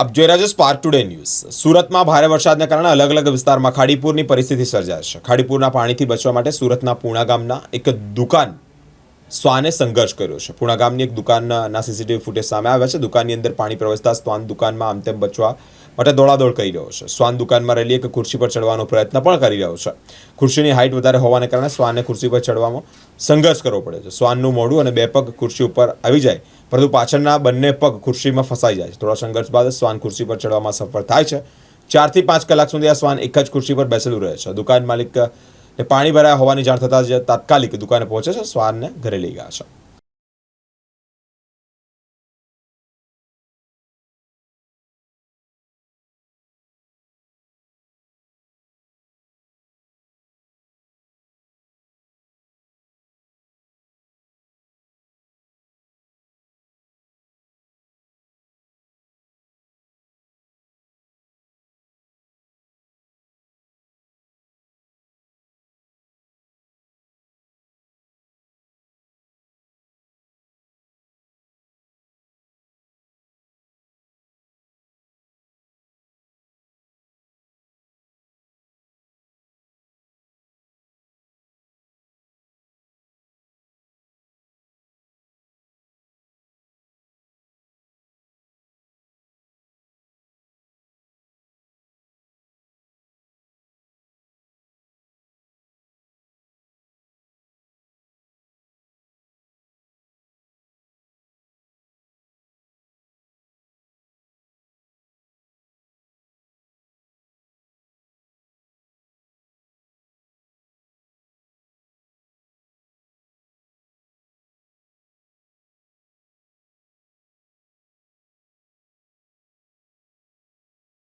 આપ જોઈ રહ્યા છો સ્પાર્ક ટુડે ન્યૂઝ। સુરતમાં ભારે વરસાદને કારણે અલગ અલગ વિસ્તારમાં ખાડીપુરની પરિસ્થિતિ સર્જાય છે। ખાડીપુરના પાણીથી બચવા માટે સુરતના પૂણા ગામના એક દુકાન શ્વાને સંઘર્ષ કર્યો છે। પૂણા ગામની એક દુકાનના સીસીટીવી ફૂટેજ સામે આવ્યા છે। દુકાનની અંદર પાણી પ્રવેશતા શ્વાન દુકાનમાં આમ તેમ બચવા માટે દોડાદોડ કરી રહ્યો છે। શ્વાન દુકાનમાં રહેલી એક ખુરશી પર ચડવાનો પ્રયત્ન પણ કરી રહ્યો છે। ખુરશીની હાઇટ વધારે હોવાને કારણે શ્વાનને ખુરશી પર ચડવામાં સંઘર્ષ કરવો પડે છે। શ્વાનનું મોઢું અને બે પગ ખુરશી ઉપર આવી જાય, પરંતુ પાછળના બંને પગ ખુરશીમાં ફસાઈ જાય છે। થોડા સંઘર્ષ બાદ શ્વાન ખુરશી પર ચડવામાં સફળ થાય છે। 4 થી 5 કલાક સુધી આ શ્વાન એક જ ખુરશી પર બેસેલું રહે છે। દુકાન માલિકને પાણી ભરાયા હોવાની જાણ થતાં જ તાત્કાલિક દુકાને પહોંચે છે, શ્વાનને ઘરે લઈ ગયા છે।